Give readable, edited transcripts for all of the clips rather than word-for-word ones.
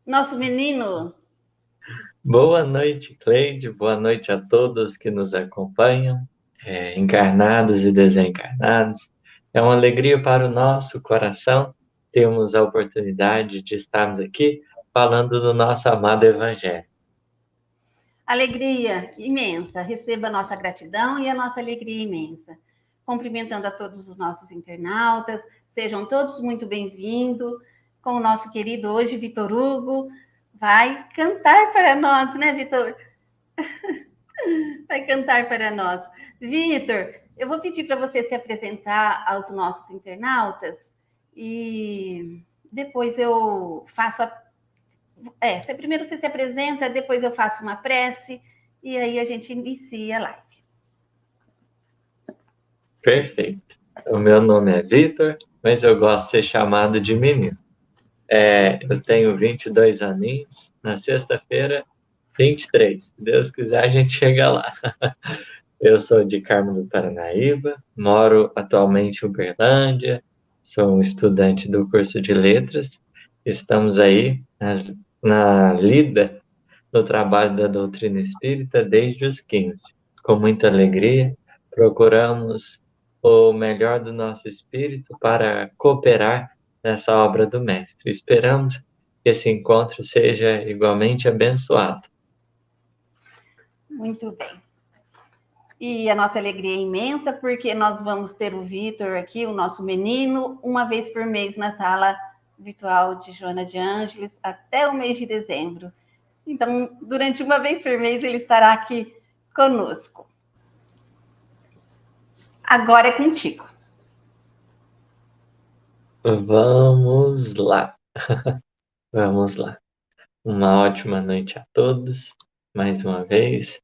Nosso menino, Boa noite, Cleide. Boa noite a todos que nos acompanham, encarnados e desencarnados. É uma alegria para o nosso coração termos a oportunidade de estarmos aqui falando do nosso amado Evangelho. alegria imensa. Receba a nossa gratidão e a nossa alegria imensa. Cumprimentando a todos os nossos internautas, sejam todos muito bem-vindos. Com o nosso querido hoje, Vitor Hugo, vai cantar para nós, né, Vitor? Vai cantar para nós. Vitor, eu vou pedir para você se apresentar aos nossos internautas e depois eu faço a primeiro você se apresenta, depois eu faço uma prece e aí a gente inicia a live. Perfeito. O meu nome é Vitor, mas eu gosto de ser chamado de menino. Eu tenho 22 aninhos, na sexta-feira, 23. Se Deus quiser, a gente chega lá. Eu sou de Carmo do Paranaíba, moro atualmente em Uberlândia, sou um estudante do curso de Letras. Estamos aí na lida no trabalho da doutrina espírita desde os 15. Com muita alegria, procuramos o melhor do nosso espírito para cooperar nessa obra do Mestre. Esperamos que esse encontro seja igualmente abençoado. Muito bem. E a nossa alegria é imensa porque nós vamos ter o Vitor aqui, o nosso menino, uma vez por mês na sala virtual de Joana de Ângeles até o mês de dezembro. Então, durante uma vez por mês, ele estará aqui conosco. Agora é contigo. Vamos lá, vamos lá. Uma ótima noite a todos, mais uma vez.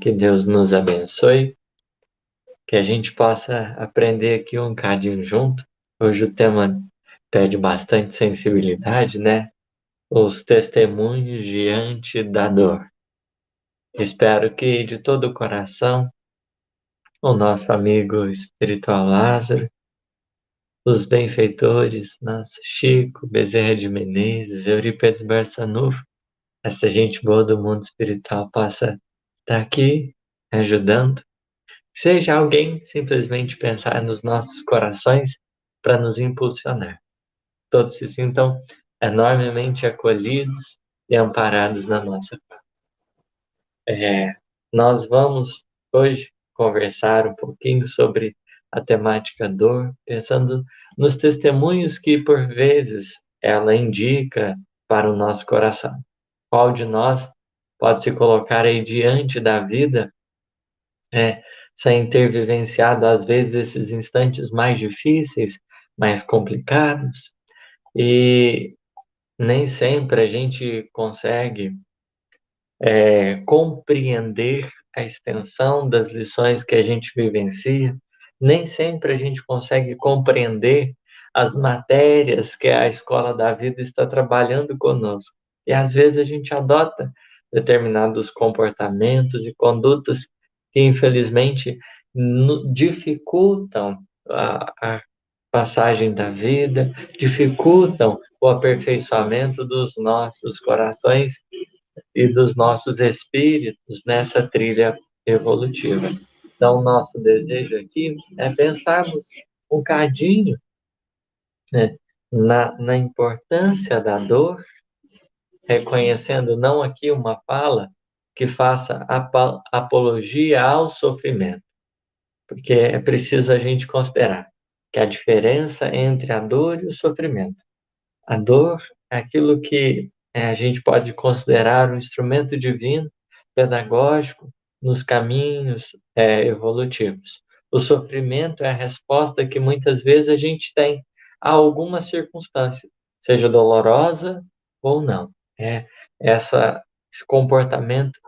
Que Deus nos abençoe, que a gente possa aprender aqui um cadinho junto. Hoje o tema pede bastante sensibilidade, né? Os testemunhos diante da dor. Espero que de todo o coração o nosso amigo espiritual Lázaro, os benfeitores, nosso Chico, Bezerra de Menezes, Eurípides Barçanufo, essa gente boa do mundo espiritual possa estar aqui ajudando. Seja alguém simplesmente pensar nos nossos corações para nos impulsionar. Todos se sintam enormemente acolhidos e amparados na nossa fé. Nós vamos hoje conversar um pouquinho sobre a temática dor, pensando nos testemunhos que por vezes ela indica para o nosso coração. Qual de nós pode se colocar aí diante da vida, sem ter vivenciado às vezes esses instantes mais difíceis, mais complicados, e nem sempre a gente consegue compreender a extensão das lições que a gente vivencia, nem sempre a gente consegue compreender as matérias que a escola da vida está trabalhando conosco. E às vezes a gente adota determinados comportamentos e condutas que, infelizmente, dificultam a passagem da vida, dificultam o aperfeiçoamento dos nossos corações e dos nossos espíritos nessa trilha evolutiva. Então, nosso desejo aqui é pensarmos um cadinho, né, na importância da dor, reconhecendo não aqui uma fala que faça apologia ao sofrimento, porque é preciso a gente considerar que a diferença entre a dor e o sofrimento. A dor é aquilo que a gente pode considerar um instrumento divino, pedagógico, nos caminhos evolutivos. O sofrimento é a resposta que muitas vezes a gente tem a alguma circunstância, seja dolorosa ou não. É esse comportamento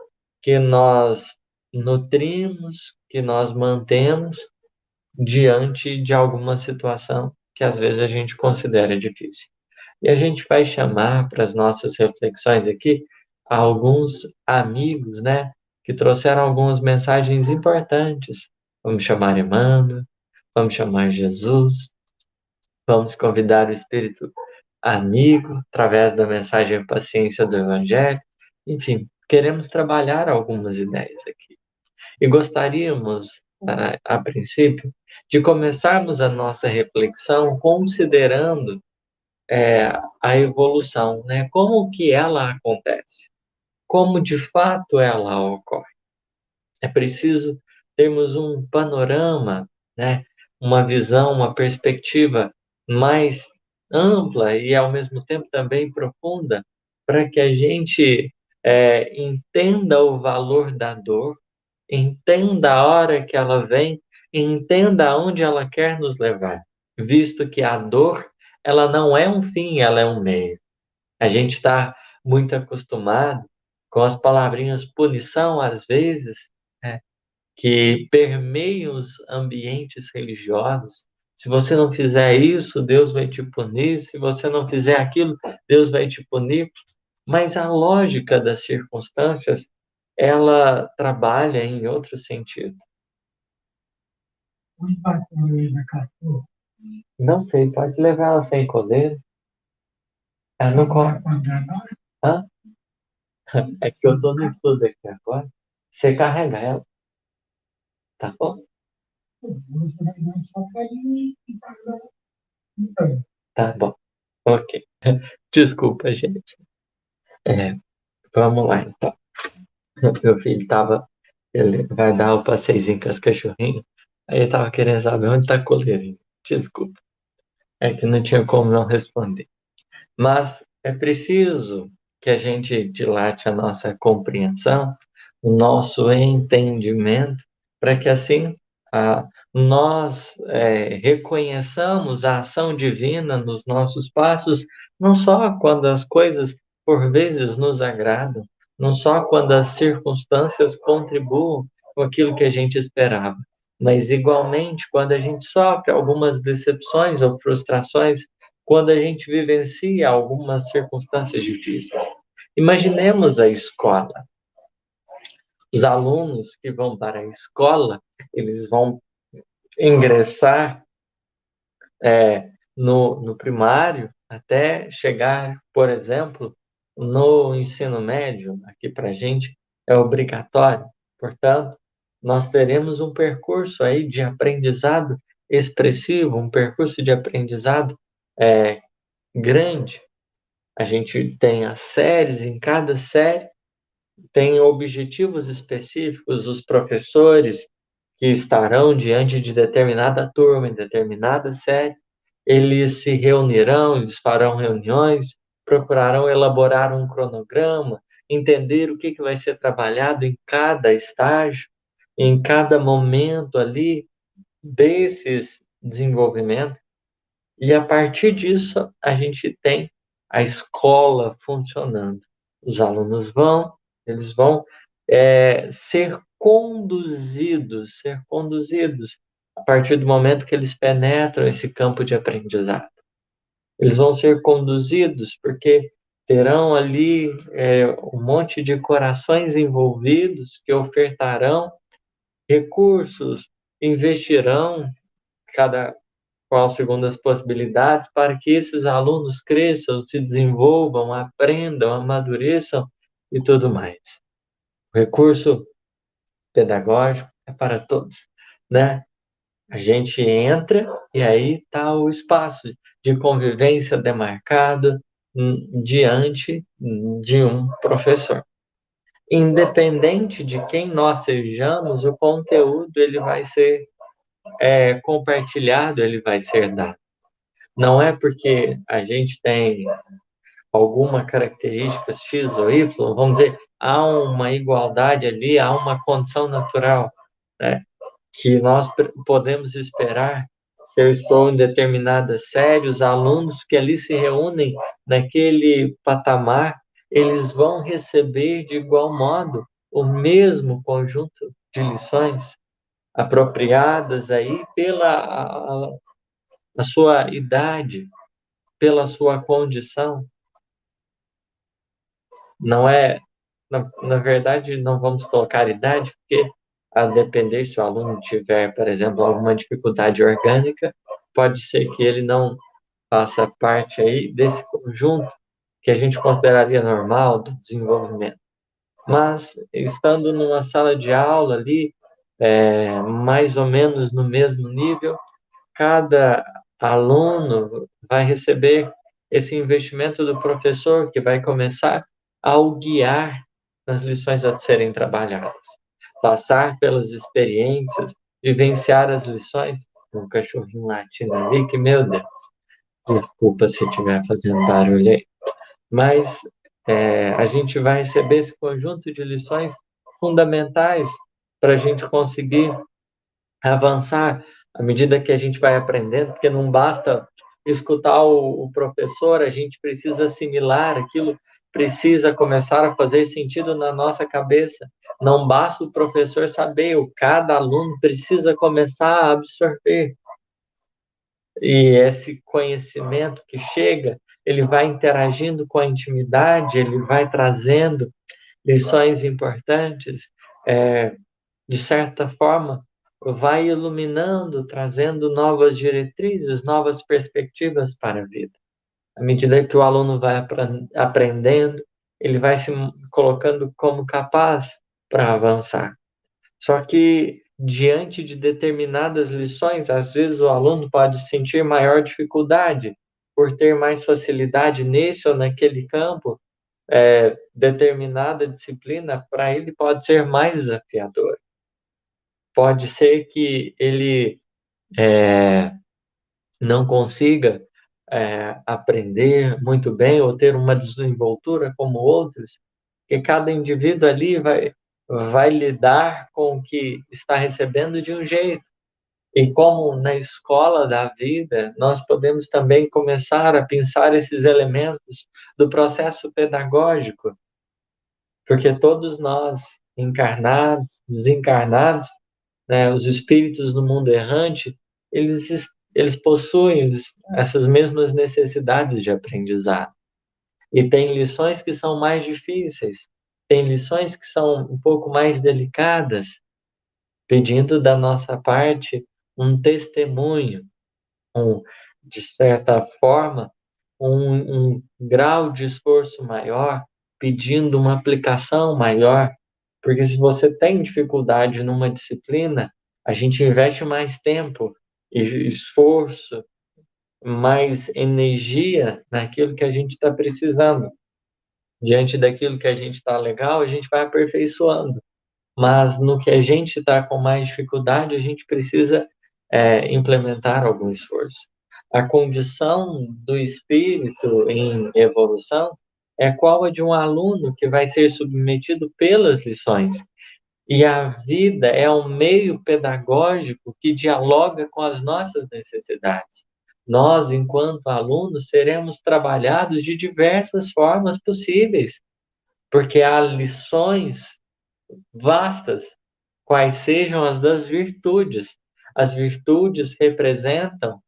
que nós nutrimos, que nós mantemos diante de alguma situação que às vezes a gente considera difícil. E a gente vai chamar para as nossas reflexões aqui alguns amigos, né, que trouxeram algumas mensagens importantes. Vamos chamar Emmanuel, vamos chamar Jesus, vamos convidar o Espírito amigo, através da mensagem Paciência do Evangelho. Enfim, queremos trabalhar algumas ideias aqui. E gostaríamos, a princípio, de começarmos a nossa reflexão considerando a evolução, né? Como que ela acontece? Como de fato ela ocorre? É preciso termos um panorama, né? Uma visão, uma perspectiva mais ampla e, ao mesmo tempo, também profunda, para que a gente entenda o valor da dor, entenda a hora que ela vem, entenda aonde ela quer nos levar, visto que a dor, ela não é um fim, ela é um meio. A gente está muito acostumado com as palavrinhas punição, às vezes, né, que permeiam os ambientes religiosos. Se você não fizer isso, Deus vai te punir. Se você não fizer aquilo, Deus vai te punir. Mas a lógica das circunstâncias, ela trabalha em outro sentido. Onde vai comer na cachorro? Não sei, pode levar ela sem coleira. Ela não come. Hã? É que eu tô no estudo aqui agora. Você carrega ela, tá bom? Você vai dar só para ele e pagar. Então, Tá bom. Ok. Desculpa, gente. Vamos lá, então. Meu filho tava. Ele vai dar o passeiozinho com as cachorrinhas. Aí ele tava querendo saber onde tá a coleirinha. Desculpa. É que não tinha como não responder. Mas é preciso que a gente dilate a nossa compreensão, o nosso entendimento, para que assim nós reconheçamos a ação divina nos nossos passos, não só quando as coisas por vezes nos agradam, não só quando as circunstâncias contribuem com aquilo que a gente esperava, mas igualmente quando a gente sofre algumas decepções ou frustrações, quando a gente vivencia algumas circunstâncias difíceis. Imaginemos a escola. Os alunos que vão para a escola, eles vão ingressar no primário até chegar, por exemplo, no ensino médio. Aqui para a gente é obrigatório. Portanto, nós teremos um percurso aí de aprendizado expressivo, um percurso de aprendizado grande. A gente tem as séries, em cada série tem objetivos específicos, os professores que estarão diante de determinada turma, em determinada série, eles se reunirão, eles farão reuniões, procurarão elaborar um cronograma, entender o que vai ser trabalhado em cada estágio, em cada momento ali desses desenvolvimentos. E a partir disso, a gente tem a escola funcionando. Os alunos eles vão ser conduzidos a partir do momento que eles penetram esse campo de aprendizado. Eles vão ser conduzidos porque terão ali um monte de corações envolvidos que ofertarão recursos, investirão cada qual segundo as possibilidades, para que esses alunos cresçam, se desenvolvam, aprendam, amadureçam e tudo mais. O recurso pedagógico é para todos, né? A gente entra e aí está o espaço de convivência demarcado diante de um professor. Independente de quem nós sejamos, o conteúdo ele vai ser compartilhado, ele vai ser dado. Não é porque a gente tem alguma característica X ou Y, vamos dizer, há uma igualdade ali, há uma condição natural, né, que nós podemos esperar. Se eu estou em determinada série, os alunos que ali se reúnem naquele patamar, eles vão receber de igual modo o mesmo conjunto de lições apropriadas aí pela a sua idade, pela sua condição. Não é, na verdade, não vamos colocar idade, porque a depender se o aluno tiver, por exemplo, alguma dificuldade orgânica, pode ser que ele não faça parte aí conjunto que a gente consideraria normal do desenvolvimento. Mas, estando numa sala de aula ali, mais ou menos no mesmo nível, cada aluno vai receber esse investimento do professor, que vai começar a o guiar nas lições a serem trabalhadas. Passar pelas experiências, vivenciar as lições. Um cachorrinho latindo ali, que, meu Deus, desculpa se estiver fazendo barulho aí. Mas a gente vai receber esse conjunto de lições fundamentais para a gente conseguir avançar à medida que a gente vai aprendendo, porque não basta escutar o professor, a gente precisa assimilar aquilo, precisa começar a fazer sentido na nossa cabeça. Não basta o professor saber, cada aluno precisa começar a absorver. E esse conhecimento que chega, ele vai interagindo com a intimidade, ele vai trazendo lições importantes, de certa forma, vai iluminando, trazendo novas diretrizes, novas perspectivas para a vida. À medida que o aluno vai aprendendo, ele vai se colocando como capaz para avançar. Só que, diante de determinadas lições, às vezes o aluno pode sentir maior dificuldade por ter mais facilidade nesse ou naquele campo. Determinada disciplina, para ele, pode ser mais desafiadora. Pode ser que ele não consiga aprender muito bem ou ter uma desenvoltura como outros, porque cada indivíduo ali vai lidar com o que está recebendo de um jeito. E como na escola da vida, nós podemos também começar a pensar esses elementos do processo pedagógico, porque todos nós, encarnados, desencarnados, né, os espíritos do mundo errante, eles possuem essas mesmas necessidades de aprendizado. E tem lições que são mais difíceis, tem lições que são um pouco mais delicadas, pedindo da nossa parte um testemunho, de certa forma, um grau de esforço maior, pedindo uma aplicação maior. Porque se você tem dificuldade numa disciplina, a gente investe mais tempo e esforço, mais energia naquilo que a gente está precisando. Diante daquilo que a gente está legal, a gente vai aperfeiçoando. Mas no que a gente está com mais dificuldade, a gente precisa implementar algum esforço. A condição do espírito em evolução é qual a de um aluno que vai ser submetido pelas lições. E a vida é um meio pedagógico que dialoga com as nossas necessidades. Nós, enquanto alunos, seremos trabalhados de diversas formas possíveis, porque há lições vastas, quais sejam as das virtudes. As virtudes representam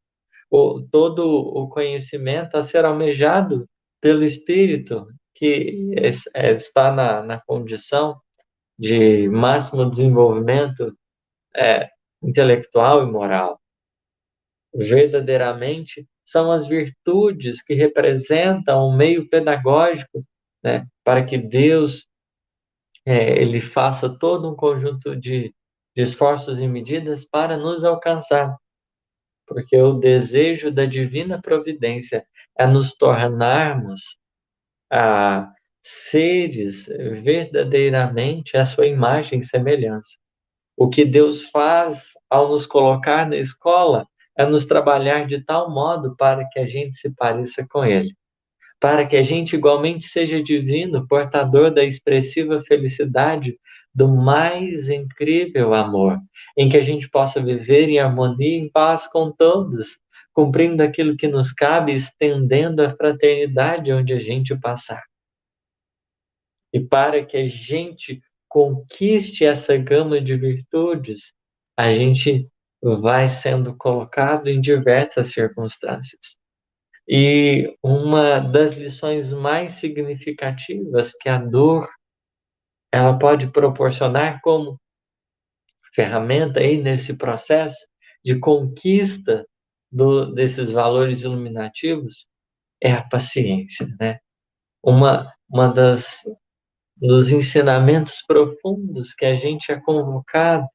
todo o conhecimento a ser almejado pelo espírito, que está na condição de máximo desenvolvimento intelectual e moral. Verdadeiramente, são as virtudes que representam um meio pedagógico, né, para que Deus ele faça todo um conjunto de esforços e medidas para nos alcançar. Porque o desejo da divina providência é nos tornarmos seres verdadeiramente à sua imagem e semelhança. O que Deus faz ao nos colocar na escola é nos trabalhar de tal modo para que a gente se pareça com Ele, para que a gente igualmente seja divino, portador da expressiva felicidade do mais incrível amor, em que a gente possa viver em harmonia e em paz com todos, cumprindo aquilo que nos cabe, estendendo a fraternidade onde a gente passar. E para que a gente conquiste essa gama de virtudes, a gente vai sendo colocado em diversas circunstâncias. E uma das lições mais significativas que a dor ela pode proporcionar como ferramenta aí nesse processo de conquista desses valores iluminativos é a paciência, né? Uma dos ensinamentos profundos que a gente é convocado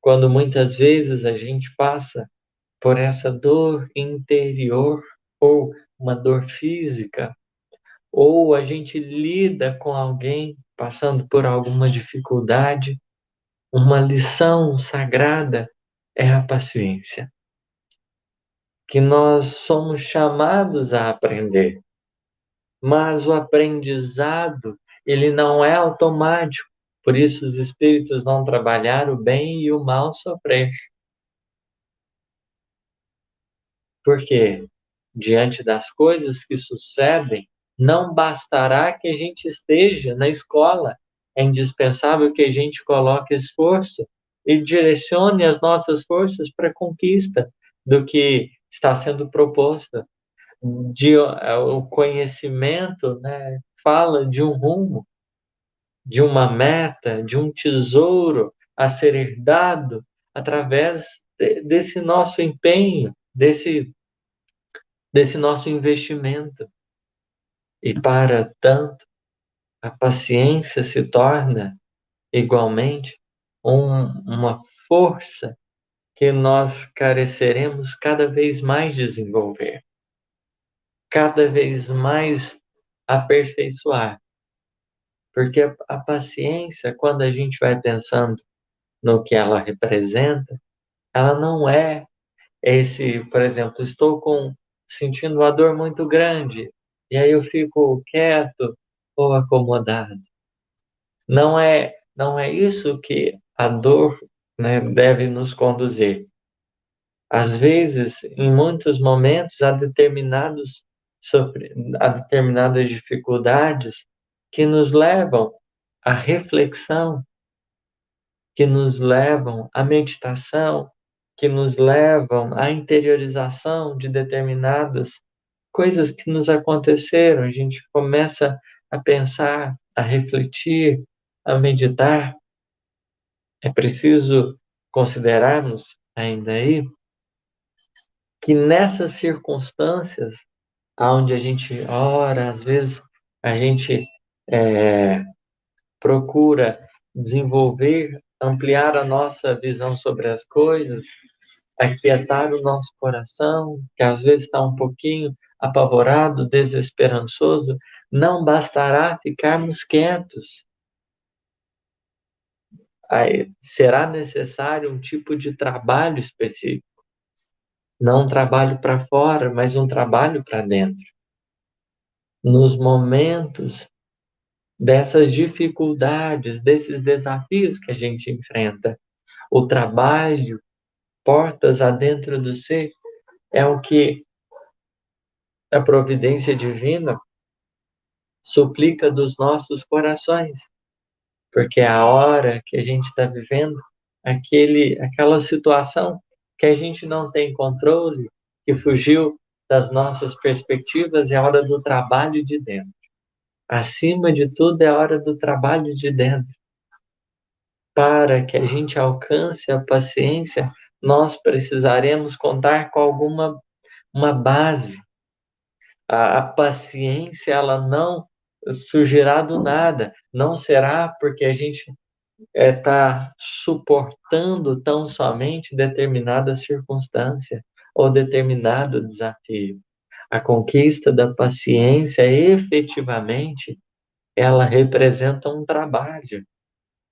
quando muitas vezes a gente passa por essa dor interior ou uma dor física, ou a gente lida com alguém passando por alguma dificuldade, uma lição sagrada é a paciência, que nós somos chamados a aprender. Mas o aprendizado, ele não é automático. Por isso os espíritos vão trabalhar o bem e o mal sofrer. Porque diante das coisas que sucedem, não bastará que a gente esteja na escola. É indispensável que a gente coloque esforço e direcione as nossas forças para a conquista do que está sendo proposto. O conhecimento, né, fala de um rumo, de uma meta, de um tesouro a ser herdado através desse nosso empenho, desse nosso investimento. E para tanto, a paciência se torna igualmente uma força que nós careceremos cada vez mais desenvolver, cada vez mais aperfeiçoar. Porque a paciência, quando a gente vai pensando no que ela representa, ela não é por exemplo, sentindo uma dor muito grande, e aí eu fico quieto ou acomodado. Não é isso que a dor, né, deve nos conduzir. Às vezes, em muitos momentos, há determinadas dificuldades que nos levam à reflexão, que nos levam à meditação, que nos levam à interiorização de determinadas coisas que nos aconteceram. A gente começa a pensar, a refletir, a meditar. É preciso considerarmos ainda aí que nessas circunstâncias, onde a gente ora, às vezes a gente procura desenvolver, ampliar a nossa visão sobre as coisas, aquietar o nosso coração, que às vezes está um pouquinho apavorado, desesperançoso, não bastará ficarmos quietos. Aí será necessário um tipo de trabalho específico. Não um trabalho para fora, mas um trabalho para dentro. Nos momentos dessas dificuldades, desses desafios que a gente enfrenta, o trabalho, portas adentro do ser, é o que a providência divina suplica dos nossos corações, porque é a hora que a gente está vivendo aquela situação que a gente não tem controle, que fugiu das nossas perspectivas, é a hora do trabalho de dentro. Acima de tudo, é a hora do trabalho de dentro. Para que a gente alcance a paciência, nós precisaremos contar com uma base. A paciência, ela não surgirá do nada. Não será porque a gente está suportando tão somente determinada circunstância ou determinado desafio. A conquista da paciência, efetivamente, ela representa um trabalho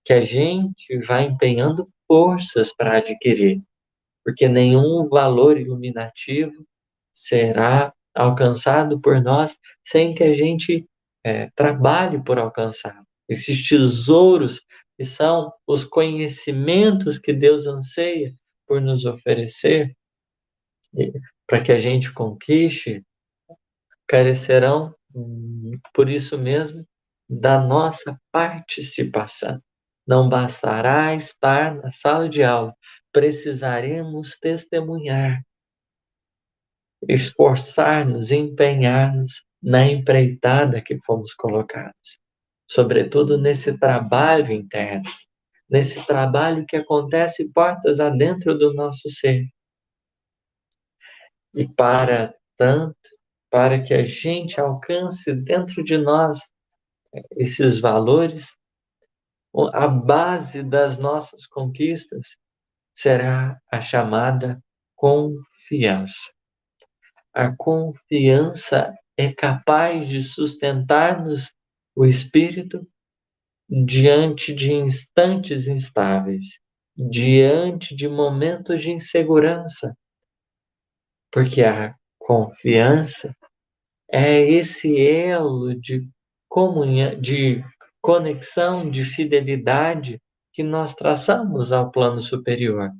que a gente vai empenhando forças para adquirir, porque nenhum valor iluminativo será alcançado por nós sem que a gente trabalhe por alcançar. Esses tesouros que são os conhecimentos que Deus anseia por nos oferecer, para que a gente conquiste, carecerão, por isso mesmo, da nossa participação. Não bastará estar na sala de aula, precisaremos testemunhar, esforçar-nos, empenhar-nos na empreitada que fomos colocados. Sobretudo nesse trabalho interno, nesse trabalho que acontece portas adentro do nosso ser. E para tanto, para que a gente alcance dentro de nós esses valores, a base das nossas conquistas será a chamada confiança. A confiança é capaz de sustentar-nos o espírito diante de instantes instáveis, diante de momentos de insegurança, porque a confiança é esse elo de comunhão, de conexão, de fidelidade que nós traçamos ao plano superior.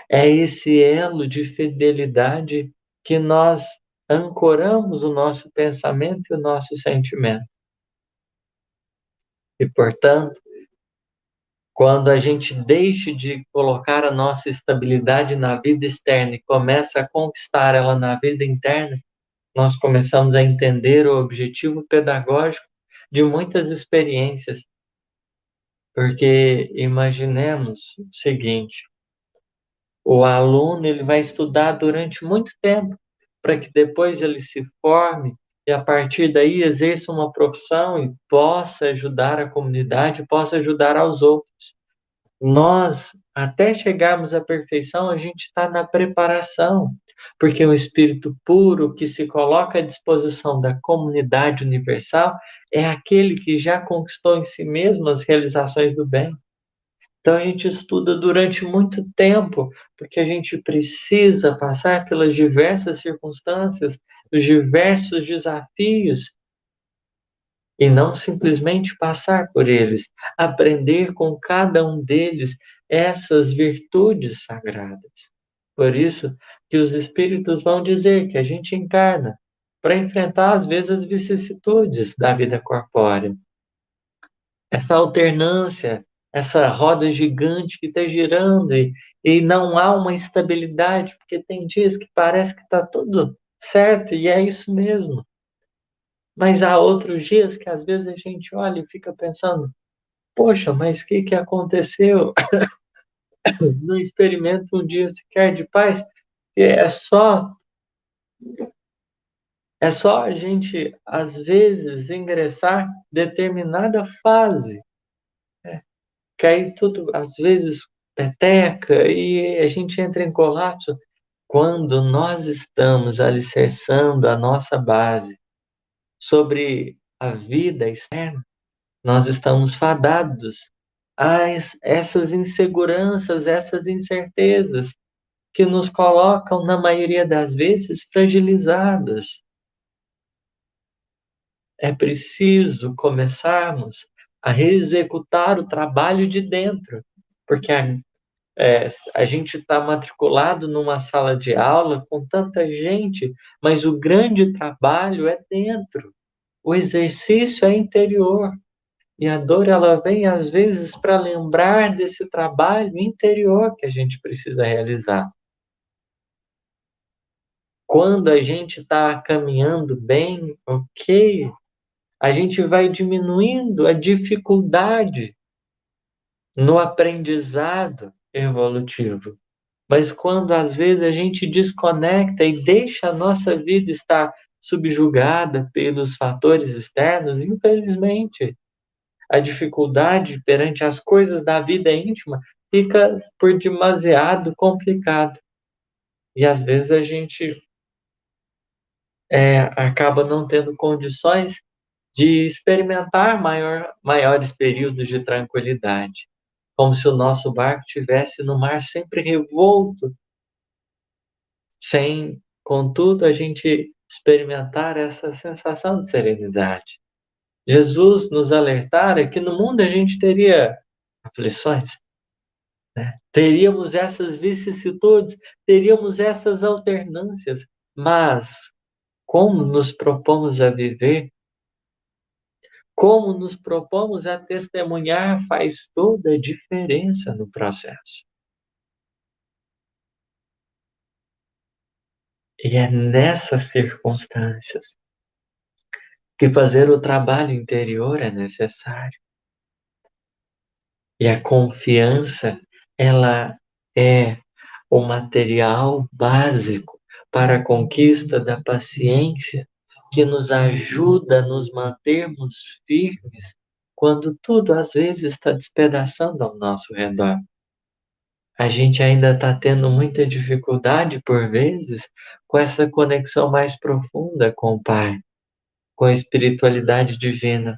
É esse elo de fidelidade que nós ancoramos o nosso pensamento e o nosso sentimento. E, portanto, quando a gente deixa de colocar a nossa estabilidade na vida externa e começa a conquistar ela na vida interna, nós começamos a entender o objetivo pedagógico de muitas experiências. Porque imaginemos o seguinte: o aluno ele vai estudar durante muito tempo para que depois ele se forme e a partir daí exerça uma profissão e possa ajudar a comunidade, possa ajudar aos outros. Nós, até chegarmos à perfeição, a gente está na preparação, porque o espírito puro que se coloca à disposição da comunidade universal é aquele que já conquistou em si mesmo as realizações do bem. Então a gente estuda durante muito tempo, porque a gente precisa passar pelas diversas circunstâncias, os diversos desafios, e não simplesmente passar por eles, aprender com cada um deles essas virtudes sagradas. Por isso que os espíritos vão dizer que a gente encarna para enfrentar às vezes as vicissitudes da vida corpórea. Essa alternância, essa roda gigante que está girando e não há uma estabilidade, porque tem dias que parece que está tudo certo e é isso mesmo. Mas há outros dias que às vezes a gente olha e fica pensando, poxa, mas o que aconteceu? Não experimento um dia sequer de paz, que é só a gente, às vezes, ingressar determinada fase, que aí tudo, às vezes, peteca e a gente entra em colapso. Quando nós estamos alicerçando a nossa base sobre a vida externa, nós estamos fadados a essas inseguranças, essas incertezas que nos colocam, na maioria das vezes, fragilizados. É preciso começarmos a reexecutar o trabalho de dentro, porque a gente está matriculado numa sala de aula com tanta gente, mas o grande trabalho é dentro. O exercício é interior. E a dor, ela vem, às vezes, para lembrar desse trabalho interior que a gente precisa realizar. Quando a gente está caminhando bem, ok, a gente vai diminuindo a dificuldade no aprendizado evolutivo. Mas quando, às vezes, a gente desconecta e deixa a nossa vida estar subjugada pelos fatores externos, infelizmente, a dificuldade perante as coisas da vida íntima fica por demasiado complicado. E às vezes a gente acaba não tendo condições de experimentar maiores períodos de tranquilidade, como se o nosso barco estivesse no mar sempre revolto, sem, contudo, a gente experimentar essa sensação de serenidade. Jesus nos alertara que no mundo a gente teria aflições, né? Teríamos essas vicissitudes, teríamos essas alternâncias, mas como nos propomos a viver, como nos propomos a testemunhar, faz toda a diferença no processo. E é nessas circunstâncias que fazer o trabalho interior é necessário. E a confiança, ela é o material básico para a conquista da paciência, que nos ajuda a nos mantermos firmes quando tudo às vezes está despedaçando ao nosso redor. A gente ainda está tendo muita dificuldade, por vezes, com essa conexão mais profunda com o Pai, com a espiritualidade divina.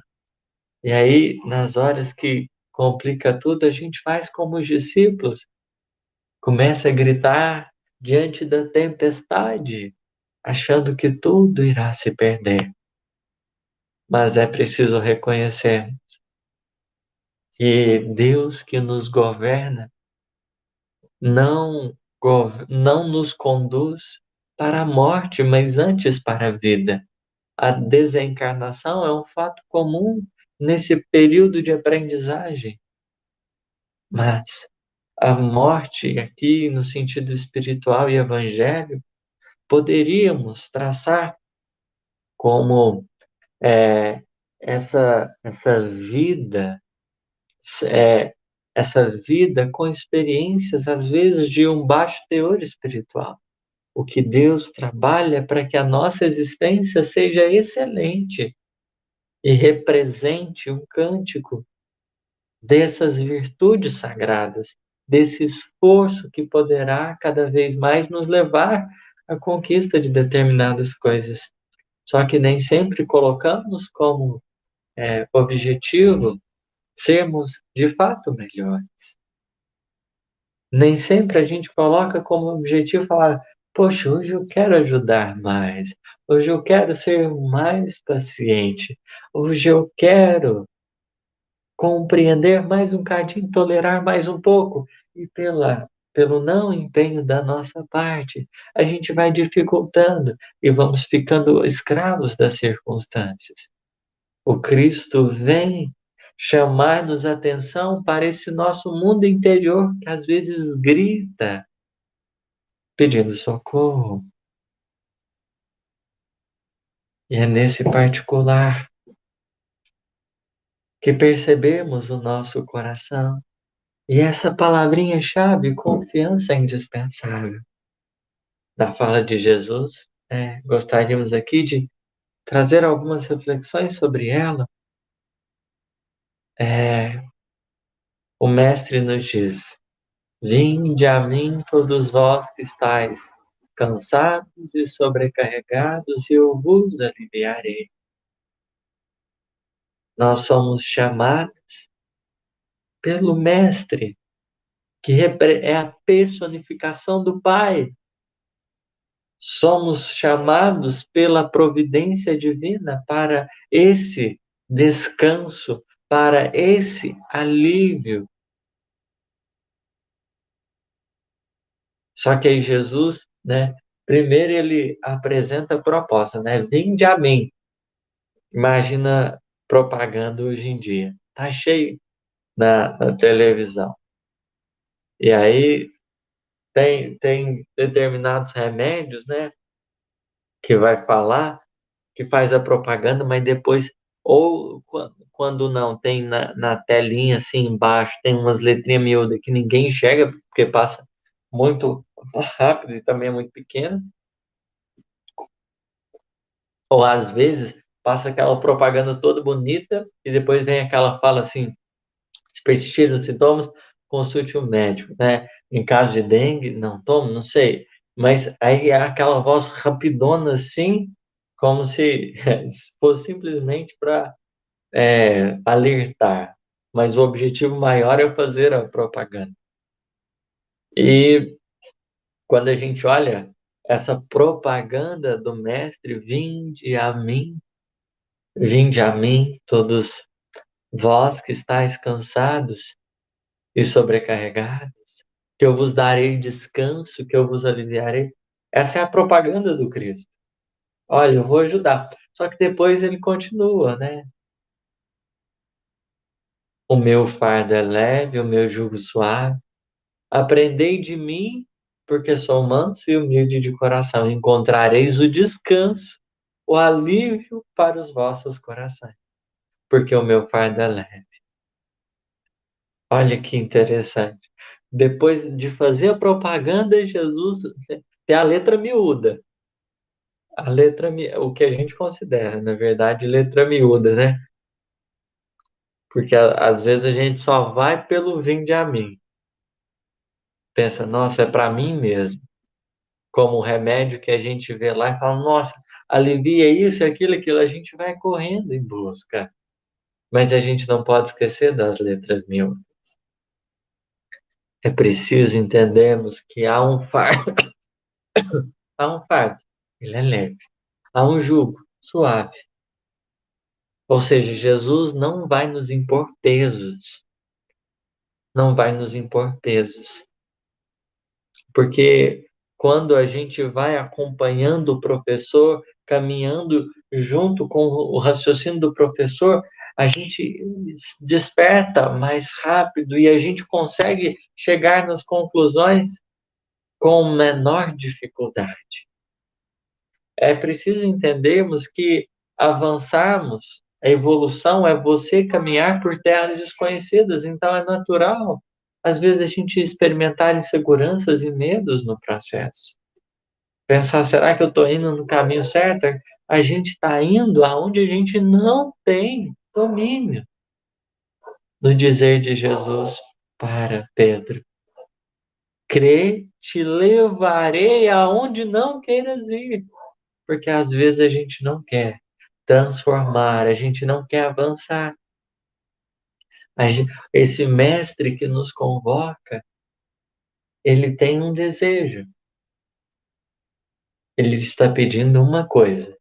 E aí, nas horas que complica tudo, a gente faz como os discípulos, começa a gritar diante da tempestade, achando que tudo irá se perder. Mas é preciso reconhecer que Deus que nos governa não nos conduz para a morte, mas antes para a vida. A desencarnação é um fato comum nesse período de aprendizagem, mas a morte, aqui no sentido espiritual e evangélico, poderíamos traçar como é, essa vida, é, essa vida com experiências, às vezes, de um baixo teor espiritual. O que Deus trabalha para que a nossa existência seja excelente e represente um cântico dessas virtudes sagradas, desse esforço que poderá cada vez mais nos levar à conquista de determinadas coisas. Só que nem sempre colocamos como objetivo sermos de fato melhores. Nem sempre a gente coloca como objetivo falar: poxa, hoje eu quero ajudar mais, hoje eu quero ser mais paciente, hoje eu quero compreender mais um cadinho, tolerar mais um pouco. E pelo não empenho da nossa parte, a gente vai dificultando e vamos ficando escravos das circunstâncias. O Cristo vem chamar-nos a atenção para esse nosso mundo interior que às vezes grita, pedindo socorro. E é nesse particular que percebemos o nosso coração. E essa palavrinha-chave, confiança, é indispensável. Da fala de Jesus, gostaríamos aqui de trazer algumas reflexões sobre ela. O Mestre nos diz: vinde a mim todos vós que estáis cansados e sobrecarregados, e eu vos aliviarei. Nós somos chamados pelo Mestre, que é a personificação do Pai. Somos chamados pela providência divina para esse descanso, para esse alívio. Só que aí Jesus, primeiro ele apresenta a proposta, vinde a mim. Imagina propaganda hoje em dia. Tá cheio na televisão. E aí tem determinados remédios, que vai falar, que faz a propaganda, mas depois, ou quando não, tem na telinha assim embaixo, tem umas letrinhas miúdas que ninguém enxerga, porque passa muito rápido e também é muito pequeno. Ou às vezes passa aquela propaganda toda bonita e depois vem aquela fala assim: se persistirem os sintomas, consulte o médico, Em caso de dengue, não tome, não sei. Mas aí é aquela voz rapidona assim, como se fosse simplesmente para alertar. Mas o objetivo maior é fazer a propaganda. E quando a gente olha essa propaganda do Mestre, vinde a mim, todos vós que estáis cansados e sobrecarregados, que eu vos darei descanso, que eu vos aliviarei. Essa é a propaganda do Cristo. Olha, eu vou ajudar. Só que depois ele continua, O meu fardo é leve, o meu jugo suave. Aprendei de mim, porque sou manso e humilde de coração. Encontrareis o descanso, o alívio para os vossos corações, porque o meu fardo é leve. Olha que interessante. Depois de fazer a propaganda, Jesus tem a letra miúda. a letra, o que a gente considera, na verdade, letra miúda, né? Porque às vezes a gente só vai pelo vinde a mim. Pensa, nossa, é para mim mesmo. Como o remédio que a gente vê lá e fala, nossa, alivia isso, aquilo, aquilo. A gente vai correndo em busca. Mas a gente não pode esquecer das letras miúdas. É preciso entendermos que há um fardo, há um fardo, ele é leve. Há um jugo, suave. Ou seja, Jesus não vai nos impor pesos. Não vai nos impor pesos. Porque quando a gente vai acompanhando o professor, caminhando junto com o raciocínio do professor, a gente desperta mais rápido e a gente consegue chegar nas conclusões com menor dificuldade. É preciso entendermos que avançarmos, a evolução é você caminhar por terras desconhecidas, então é natural, às vezes, a gente experimentar inseguranças e medos no processo. Pensar, será que eu estou indo no caminho certo? A gente está indo aonde a gente não tem domínio. No dizer de Jesus para Pedro, crê, te levarei aonde não queiras ir. Porque às vezes a gente não quer transformar, a gente não quer avançar. Esse mestre que nos convoca, ele tem um desejo. Ele está pedindo uma coisa,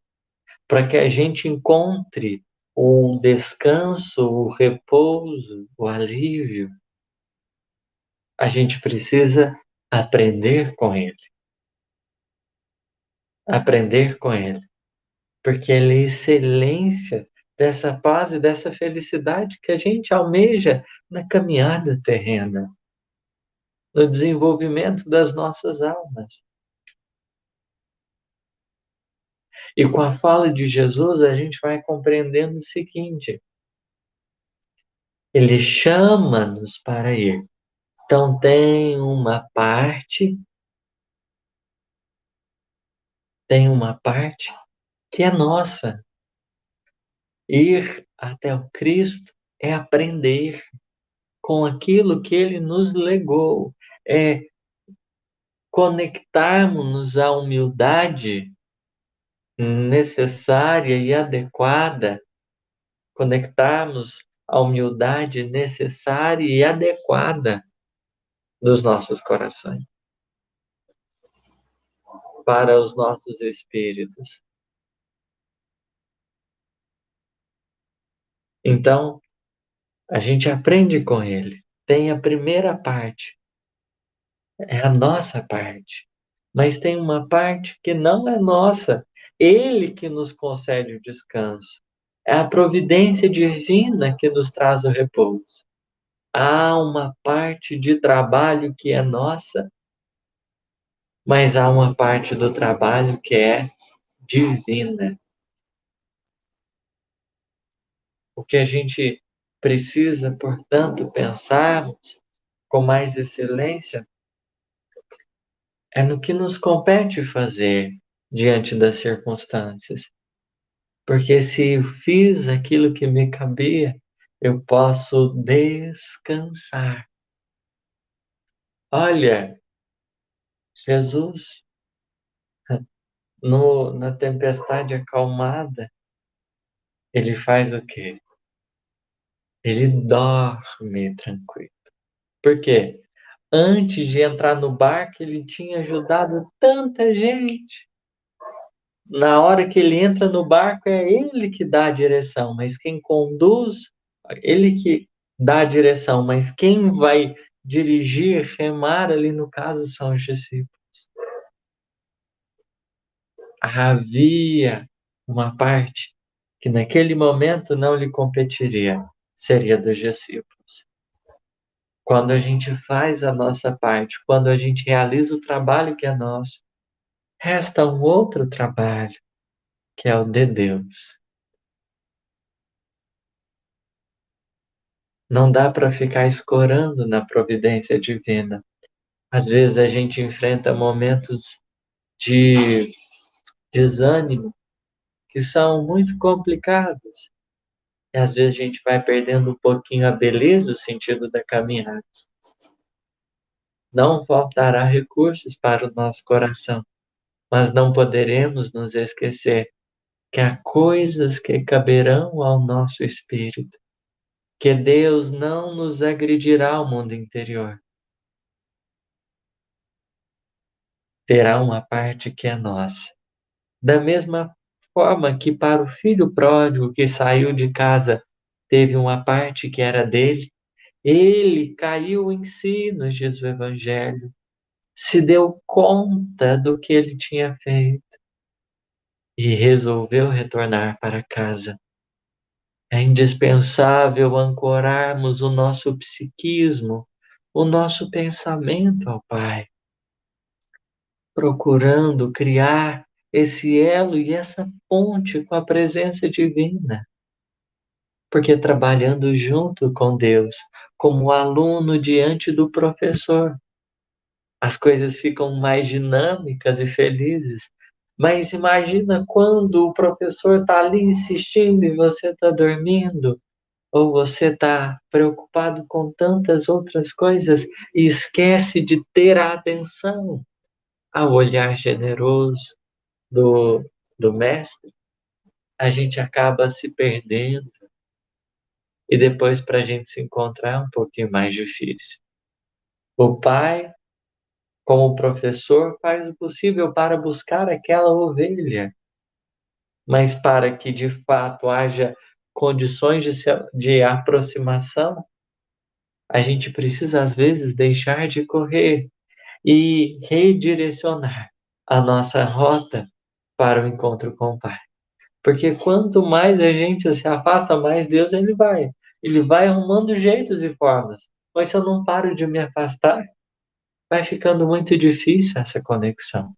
para que a gente encontre o descanso, o repouso, o alívio, a gente precisa aprender com ele. Aprender com ele. Porque ele é a excelência dessa paz e dessa felicidade que a gente almeja na caminhada terrena, no desenvolvimento das nossas almas. E com a fala de Jesus, a gente vai compreendendo o seguinte: ele chama-nos para ir. Então, tem uma parte que é nossa. Ir até o Cristo é aprender com aquilo que ele nos legou, é conectarmos-nos à humildade necessária e adequada, conectarmos à humildade necessária e adequada dos nossos corações para os nossos espíritos. Então, a gente aprende com ele. Tem a primeira parte, é a nossa parte. Mas tem uma parte que não é nossa. Ele que nos concede o descanso. É a providência divina que nos traz o repouso. Há uma parte de trabalho que é nossa, mas há uma parte do trabalho que é divina. O que a gente precisa, portanto, pensarmos com mais excelência é no que nos compete fazer diante das circunstâncias. Porque se eu fiz aquilo que me cabia, eu posso descansar. Olha, Jesus, na tempestade acalmada, ele faz o quê? Ele dorme tranquilo. Por quê? Antes de entrar no barco, ele tinha ajudado tanta gente. Na hora que ele entra no barco, é ele que dá a direção, mas quem conduz, ele que dá a direção, mas quem vai dirigir, remar ali no caso, são os discípulos. Havia uma parte que naquele momento não lhe competiria, seria dos discípulos. Quando a gente faz a nossa parte, quando a gente realiza o trabalho que é nosso, resta um outro trabalho, que é o de Deus. Não dá para ficar escorando na providência divina. Às vezes a gente enfrenta momentos de desânimo, que são muito complicados. E às vezes a gente vai perdendo um pouquinho a beleza, o sentido da caminhada. Não faltará recursos para o nosso coração, mas não poderemos nos esquecer que há coisas que caberão ao nosso espírito, que Deus não nos agredirá ao mundo interior. Terá uma parte que é nossa. Da mesma forma que para o filho pródigo que saiu de casa teve uma parte que era dele, ele caiu em si, nos diz o Evangelho, se deu conta do que ele tinha feito e resolveu retornar para casa. É indispensável ancorarmos o nosso psiquismo, o nosso pensamento ao Pai, procurando criar esse elo e essa ponte com a presença divina. Porque trabalhando junto com Deus, como aluno diante do professor, as coisas ficam mais dinâmicas e felizes. Mas imagina quando o professor está ali insistindo e você está dormindo, ou você está preocupado com tantas outras coisas e esquece de ter a atenção ao olhar generoso do, do mestre, a gente acaba se perdendo e depois para a gente se encontrar é um pouquinho mais difícil. O pai, como professor, faz o possível para buscar aquela ovelha, mas para que de fato haja condições de aproximação, a gente precisa às vezes deixar de correr e redirecionar a nossa rota para o encontro com o Pai. Porque quanto mais a gente se afasta, mais Deus ele vai. Ele vai arrumando jeitos e formas. Mas se eu não paro de me afastar, vai ficando muito difícil essa conexão.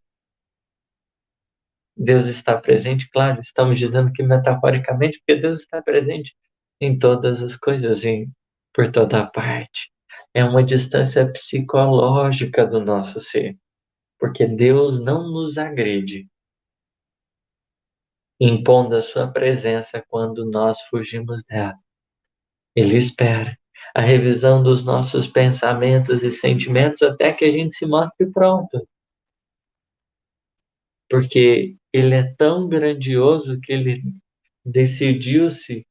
Deus está presente, claro, estamos dizendo que metaforicamente, porque Deus está presente em todas as coisas, por toda parte. É uma distância psicológica do nosso ser, porque Deus não nos agride, impondo a sua presença quando nós fugimos dela. Ele espera a revisão dos nossos pensamentos e sentimentos até que a gente se mostre pronto. Porque ele é tão grandioso que ele decidiu-se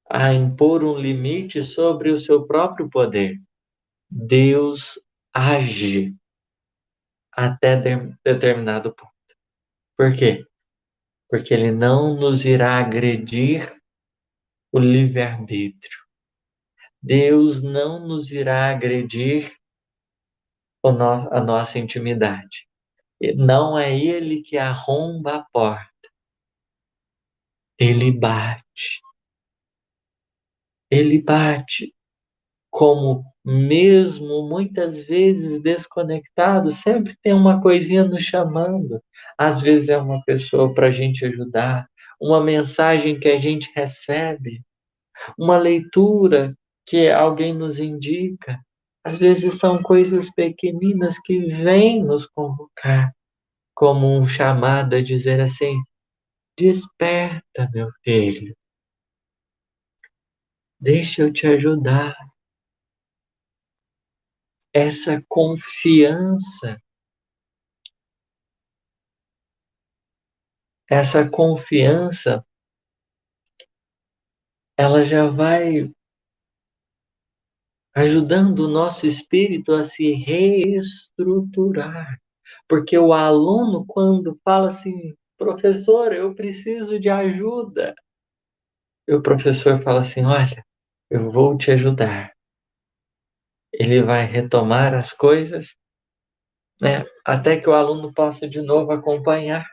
a impor um limite sobre o seu próprio poder. Deus age até determinado ponto. Por quê? Porque ele não nos irá agredir o livre-arbítrio. Deus não nos irá agredir a nossa intimidade. Não é ele que arromba a porta. Ele bate. Ele bate. Como mesmo muitas vezes desconectado, sempre tem uma coisinha nos chamando. Às vezes é uma pessoa para a gente ajudar, uma mensagem que a gente recebe, uma leitura que alguém nos indica. Às vezes são coisas pequeninas que vêm nos convocar, como um chamado a dizer assim: desperta, meu filho, deixa eu te ajudar. Essa confiança, ela já vai ajudando o nosso espírito a se reestruturar. Porque o aluno, quando fala assim, professor, eu preciso de ajuda, e o professor fala assim, olha, eu vou te ajudar. Ele vai retomar as coisas, né, até que o aluno possa de novo acompanhar.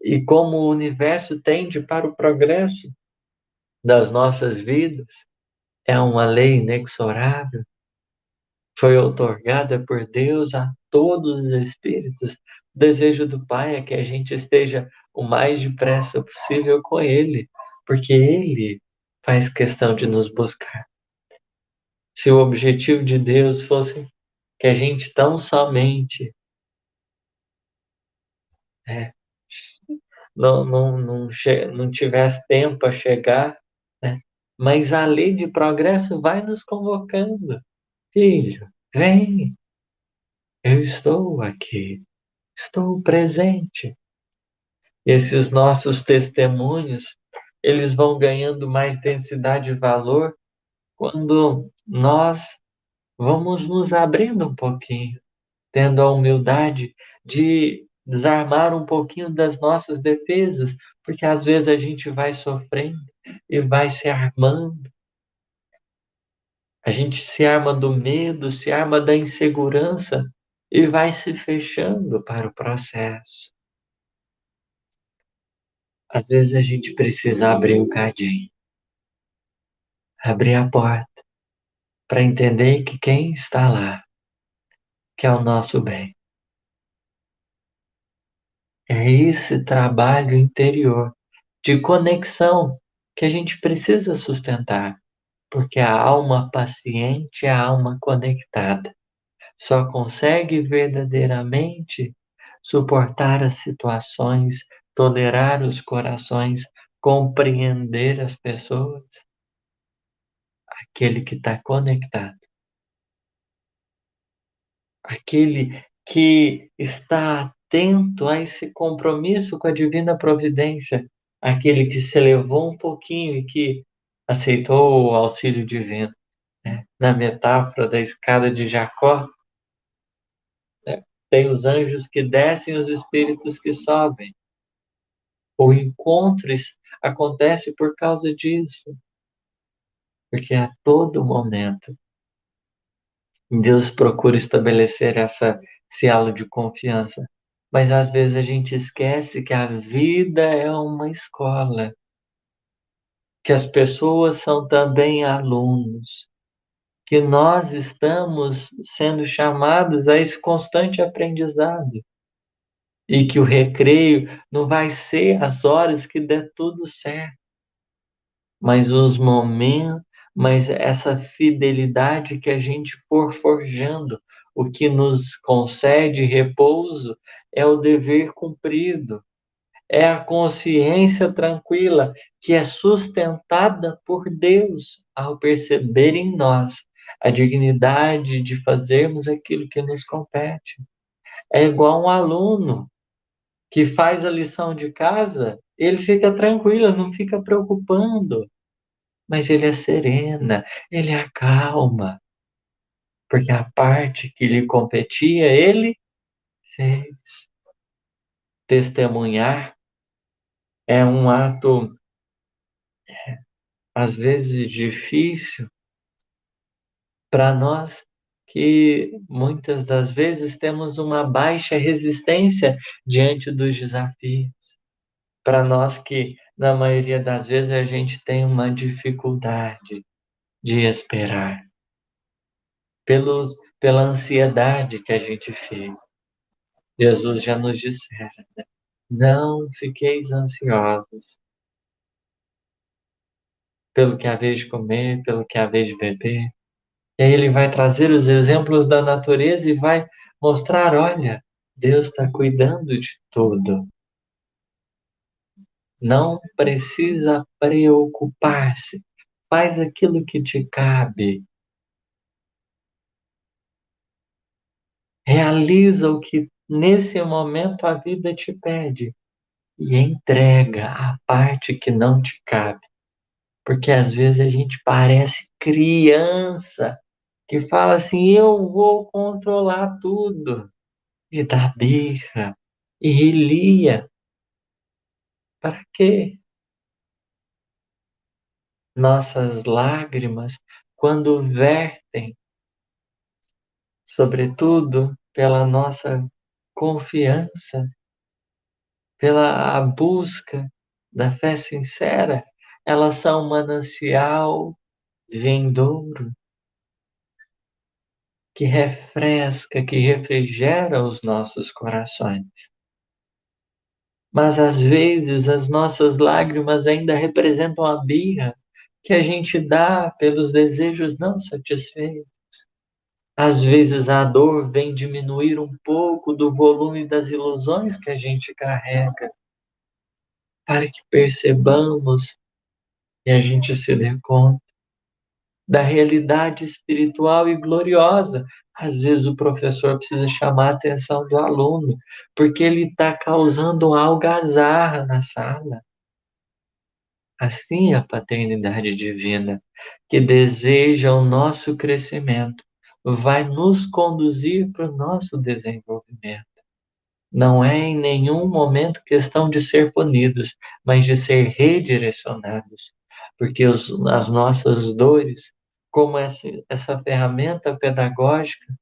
E como o universo tende para o progresso das nossas vidas, é uma lei inexorável, foi outorgada por Deus a todos os espíritos. O desejo do Pai é que a gente esteja o mais depressa possível com Ele, porque Ele faz questão de nos buscar. Se o objetivo de Deus fosse que a gente tão somente né, não tivesse tempo a chegar, né? Mas a lei de progresso vai nos convocando. Filho, vem, eu estou aqui, estou presente. Esses nossos testemunhos, eles vão ganhando mais densidade e valor quando nós vamos nos abrindo um pouquinho, tendo a humildade de desarmar um pouquinho das nossas defesas, porque às vezes a gente vai sofrendo e vai se armando. A gente se arma do medo, se arma da insegurança e vai se fechando para o processo. Às vezes a gente precisa abrir um cadinho, abrir a porta, para entender que quem está lá, que é o nosso bem. É esse trabalho interior de conexão que a gente precisa sustentar, porque a alma paciente é a alma conectada. Só consegue verdadeiramente suportar as situações, tolerar os corações, compreender as pessoas, aquele que está conectado, aquele que está atento a esse compromisso com a divina providência, aquele que se elevou um pouquinho e que aceitou o auxílio divino, né? Na metáfora da escada de Jacó, né? Tem os anjos que descem e os espíritos que sobem. O encontro acontece por causa disso, porque a todo momento Deus procura estabelecer esse elo de confiança. Mas às vezes a gente esquece que a vida é uma escola, que as pessoas são também alunos, que nós estamos sendo chamados a esse constante aprendizado e que o recreio não vai ser as horas que der tudo certo, mas os momentos, mas essa fidelidade que a gente for forjando, o que nos concede repouso é o dever cumprido, é a consciência tranquila que é sustentada por Deus ao perceber em nós a dignidade de fazermos aquilo que nos compete. É igual um aluno que faz a lição de casa, ele fica tranquilo, não fica preocupando, mas ele é serena, ele acalma, porque a parte que lhe competia, ele fez. Testemunhar é um ato, às vezes, difícil para nós que muitas das vezes temos uma baixa resistência diante dos desafios. Para nós que, na maioria das vezes, a gente tem uma dificuldade de esperar, pela ansiedade que a gente fica. Jesus já nos dissera, né? Não fiqueis ansiosos pelo que haveis de comer, pelo que haveis de beber. E aí ele vai trazer os exemplos da natureza e vai mostrar, olha, Deus está cuidando de tudo. Não precisa preocupar-se. Faz aquilo que te cabe. Realiza o que nesse momento a vida te pede. E entrega a parte que não te cabe. Porque às vezes a gente parece criança que fala assim: eu vou controlar tudo. E dá birra, e relia. Para quê? Nossas lágrimas, quando vertem, sobretudo pela nossa confiança, pela a busca da fé sincera, elas são um manancial vindouro que refresca, que refrigera os nossos corações. Mas às vezes as nossas lágrimas ainda representam a birra que a gente dá pelos desejos não satisfeitos. Às vezes a dor vem diminuir um pouco do volume das ilusões que a gente carrega, para que percebamos e a gente se dê conta da realidade espiritual e gloriosa. Às vezes o professor precisa chamar a atenção do aluno, porque ele está causando algazarra na sala. Assim, a paternidade divina, que deseja o nosso crescimento, vai nos conduzir para o nosso desenvolvimento. Não é em nenhum momento questão de ser punidos, mas de ser redirecionados, porque as nossas dores, como essa ferramenta pedagógica,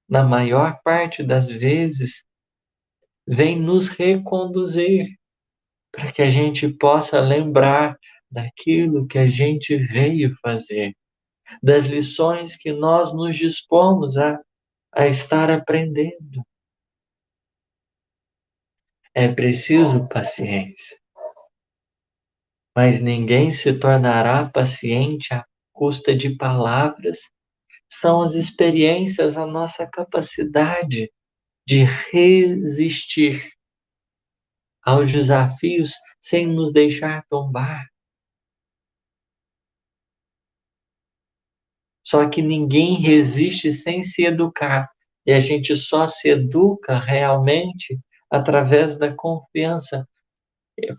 na maior parte das vezes, vem nos reconduzir para que a gente possa lembrar daquilo que a gente veio fazer, das lições que nós nos dispomos a estar aprendendo. É preciso paciência, mas ninguém se tornará paciente à custa de palavras. São as experiências, a nossa capacidade de resistir aos desafios sem nos deixar tombar. Só que ninguém resiste sem se educar. E a gente só se educa realmente através da confiança,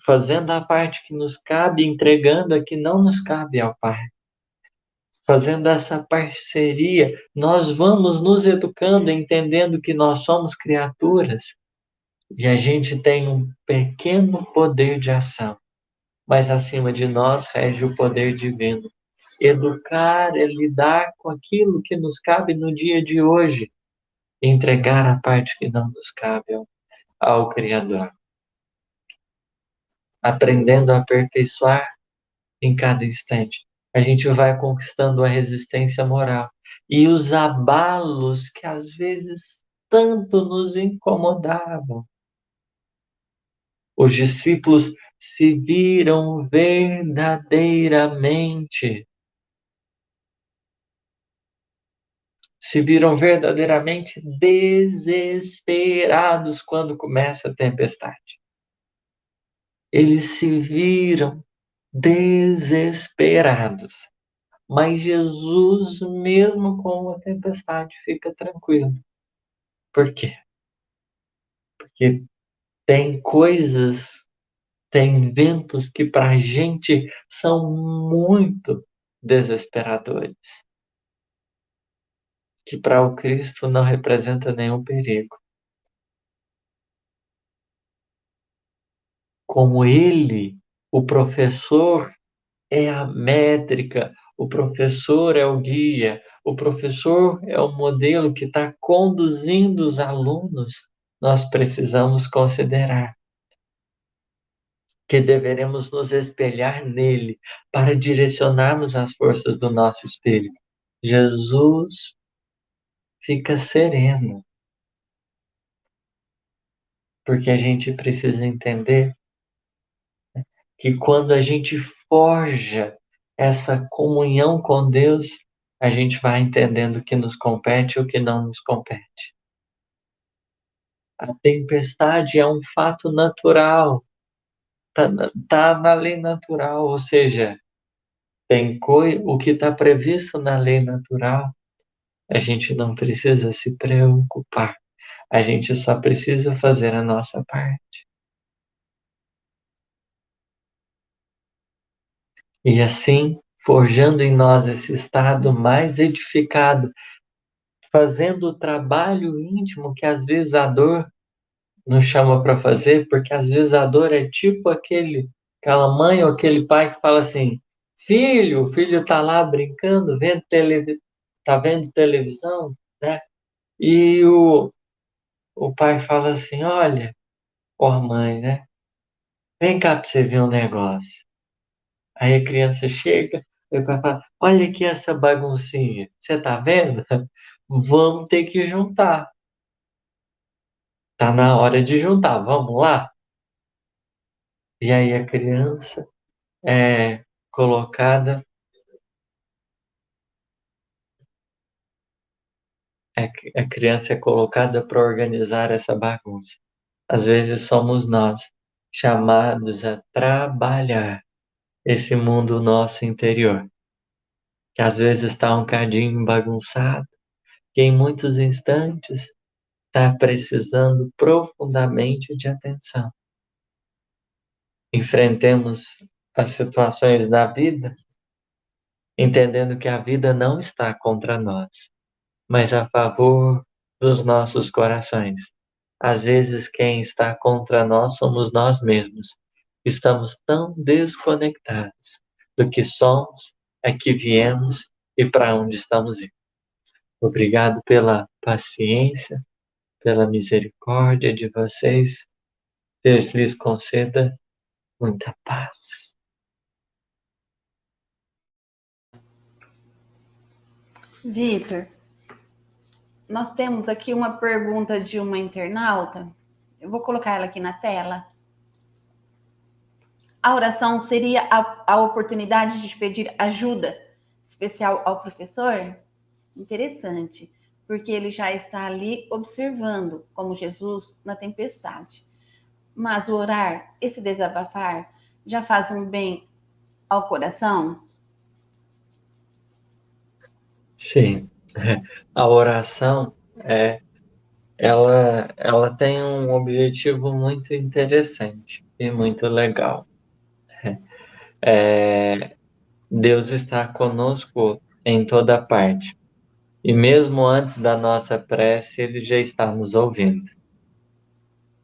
fazendo a parte que nos cabe, entregando a que não nos cabe ao Pai. Fazendo essa parceria, nós vamos nos educando, entendendo que nós somos criaturas e a gente tem um pequeno poder de ação, mas acima de nós rege o poder divino. Educar é lidar com aquilo que nos cabe no dia de hoje, entregar a parte que não nos cabe ao Criador, aprendendo a aperfeiçoar em cada instante. A gente vai conquistando a resistência moral e os abalos que às vezes tanto nos incomodavam. Os discípulos se viram verdadeiramente desesperados quando começa a tempestade. Eles se viram desesperados. Mas Jesus, mesmo com a tempestade, fica tranquilo. Por quê? Porque tem coisas, tem ventos que para a gente são muito desesperadores, que para o Cristo não representa nenhum perigo. Como ele, o professor, é a métrica, o professor é o guia, o professor é o modelo que está conduzindo os alunos, nós precisamos considerar que deveremos nos espelhar nele para direcionarmos as forças do nosso espírito. Jesus fica sereno, porque a gente precisa entender que quando a gente forja essa comunhão com Deus, a gente vai entendendo o que nos compete e o que não nos compete. A tempestade é um fato natural, tá na lei natural, ou seja, o que está previsto na lei natural, a gente não precisa se preocupar, a gente só precisa fazer a nossa parte. E assim, forjando em nós esse estado mais edificado, fazendo o trabalho íntimo que às vezes a dor nos chama para fazer, porque às vezes a dor é tipo aquela mãe ou aquele pai que fala assim: filho, o filho tá lá brincando, tá vendo televisão, né? E o pai fala assim: olha, ó mãe, né? Vem cá para você ver um negócio. Aí a criança chega, e o pai fala: olha aqui essa baguncinha, você tá vendo? Vamos ter que juntar. Tá na hora de juntar, vamos lá? E aí a criança é colocada a criança é colocada para organizar essa bagunça. Às vezes somos nós chamados a trabalhar esse mundo nosso interior, que às vezes está um cadinho bagunçado, que em muitos instantes está precisando profundamente de atenção. Enfrentemos as situações da vida, entendendo que a vida não está contra nós, mas a favor dos nossos corações. Às vezes, quem está contra nós somos nós mesmos. Estamos tão desconectados do que somos, a que viemos e para onde estamos indo. Obrigado pela paciência, pela misericórdia de vocês. Deus lhes conceda muita paz. Vitor, nós temos aqui uma pergunta de uma internauta. Eu vou colocar ela aqui na tela. A oração seria a oportunidade de pedir ajuda especial ao professor? Interessante, porque ele já está ali observando, como Jesus na tempestade. Mas o orar, esse desabafar, já faz um bem ao coração? Sim, a oração ela tem um objetivo muito interessante e muito legal. Deus está conosco em toda parte. E mesmo antes da nossa prece, Ele já está nos ouvindo.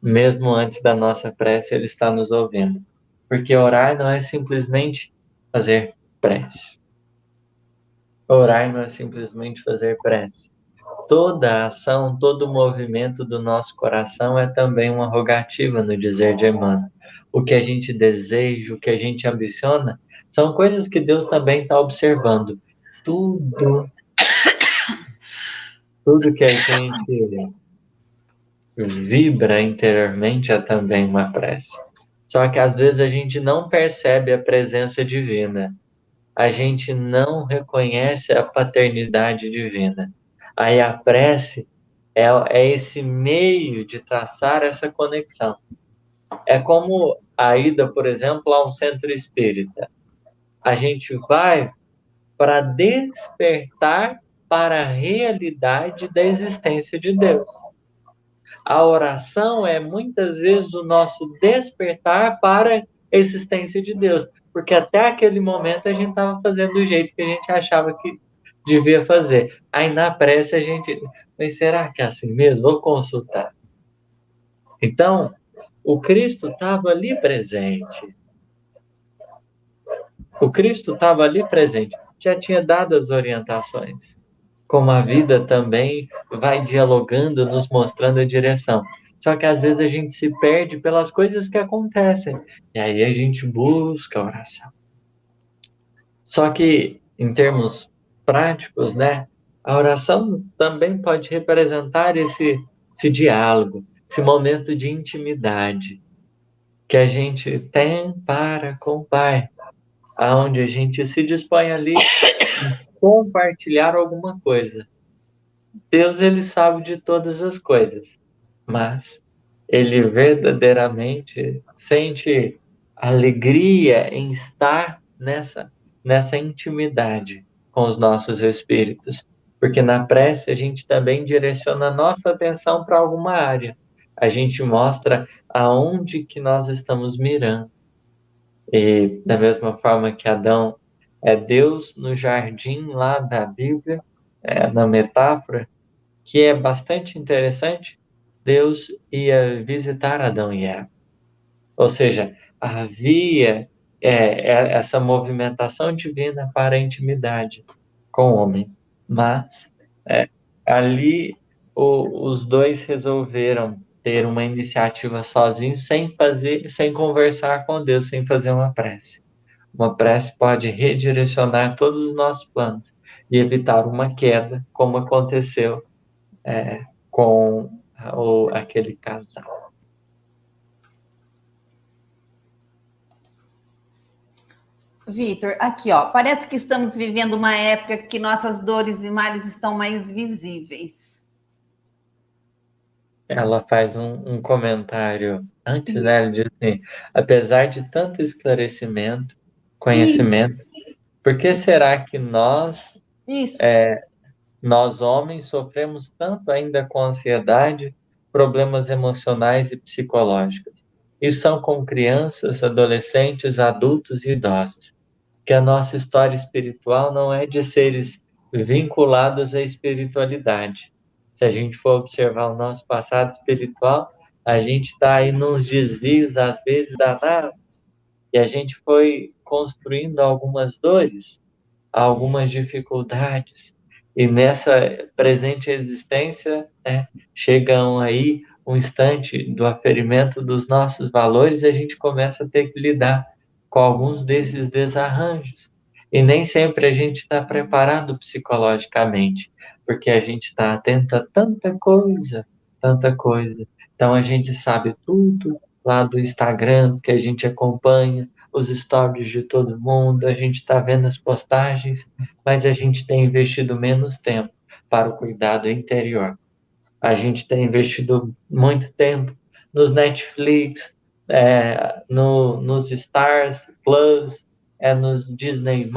Mesmo antes da nossa prece, Ele está nos ouvindo. Porque orar não é simplesmente fazer prece. Orar não é simplesmente fazer prece. Toda a ação, todo o movimento do nosso coração é também uma rogativa no dizer de Emmanuel. O que a gente deseja, o que a gente ambiciona, são coisas que Deus também está observando. Tudo que a gente vibra interiormente é também uma prece. Só que às vezes a gente não percebe a presença divina. A gente não reconhece a paternidade divina. Aí a prece é esse meio de traçar essa conexão. É como a ida, por exemplo, a um centro espírita. A gente vai para despertar para a realidade da existência de Deus. A oração é muitas vezes o nosso despertar para a existência de Deus, porque até aquele momento a gente estava fazendo do jeito que a gente achava que devia fazer. Aí na prece a gente, mas será que é assim mesmo? Vou consultar. Então, o Cristo estava ali presente. O Cristo estava ali presente, já tinha dado as orientações. Como a vida também vai dialogando, nos mostrando a direção. Só que às vezes a gente se perde pelas coisas que acontecem. E aí a gente busca a oração. Só que, em termos práticos, né? A oração também pode representar esse diálogo, esse momento de intimidade que a gente tem para com o Pai, aonde a gente se dispõe ali a compartilhar alguma coisa. Deus, ele sabe de todas as coisas, mas ele verdadeiramente sente alegria em estar nessa intimidade com os nossos espíritos, porque na prece a gente também direciona a nossa atenção para alguma área. A gente mostra aonde que nós estamos mirando. E da mesma forma que Adão é Deus no jardim lá da Bíblia, na metáfora, que é bastante interessante, Deus ia visitar Adão e Eva. Ou seja, havia essa movimentação divina para a intimidade com o homem. Mas ali os dois resolveram ter uma iniciativa sozinhos, sem conversar com Deus, sem fazer uma prece. Uma prece pode redirecionar todos os nossos planos e evitar uma queda, como aconteceu com aquele casal. Vitor, aqui, ó, parece que estamos vivendo uma época que nossas dores e males estão mais visíveis. ela faz um comentário antes, né? Ela diz assim: apesar de tanto esclarecimento, conhecimento, por que será que Isso. nós homens sofremos tanto ainda com ansiedade, problemas emocionais e psicológicos? Isso são com crianças, adolescentes, adultos e idosos. Que a nossa história espiritual não é de seres vinculados à espiritualidade. Se a gente for observar o nosso passado espiritual, a gente está aí nos desvios, às vezes, danados, e a gente foi construindo algumas dores, algumas dificuldades, e nessa presente existência, né, chegam aí um instante do aferimento dos nossos valores e a gente começa a ter que lidar com alguns desses desarranjos. E nem sempre a gente está preparado psicologicamente, porque a gente está atento a tanta coisa, tanta coisa. Então a gente sabe tudo lá do Instagram que a gente acompanha, os stories de todo mundo, a gente está vendo as postagens, mas a gente tem investido menos tempo para o cuidado interior. A gente tem investido muito tempo nos Netflix, nos Stars Plus, nos Disney+,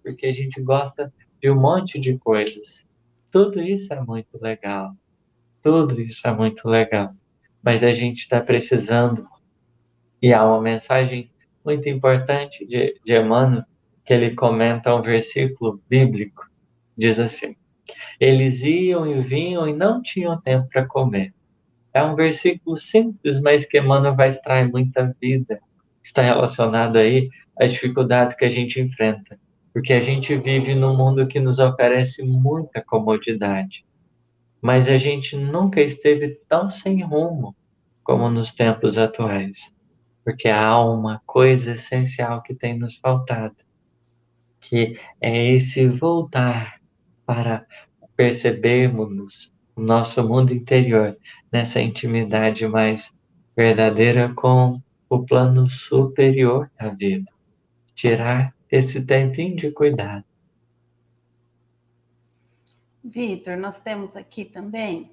porque a gente gosta de um monte de coisas. Tudo isso é muito legal, tudo isso é muito legal, mas a gente está precisando, e há uma mensagem muito importante de Emmanuel, que ele comenta um versículo bíblico, diz assim: eles iam e vinham e não tinham tempo para comer. É um versículo simples, mas que Emmanuel vai extrair muita vida. Está relacionado aí às dificuldades que a gente enfrenta. Porque a gente vive num mundo que nos oferece muita comodidade. Mas a gente nunca esteve tão sem rumo como nos tempos atuais. Porque há uma coisa essencial que tem nos faltado, que é esse voltar para percebermos o nosso mundo interior nessa intimidade mais verdadeira com o plano superior da vida. Tirar esse tempinho de cuidado. Vitor, nós temos aqui também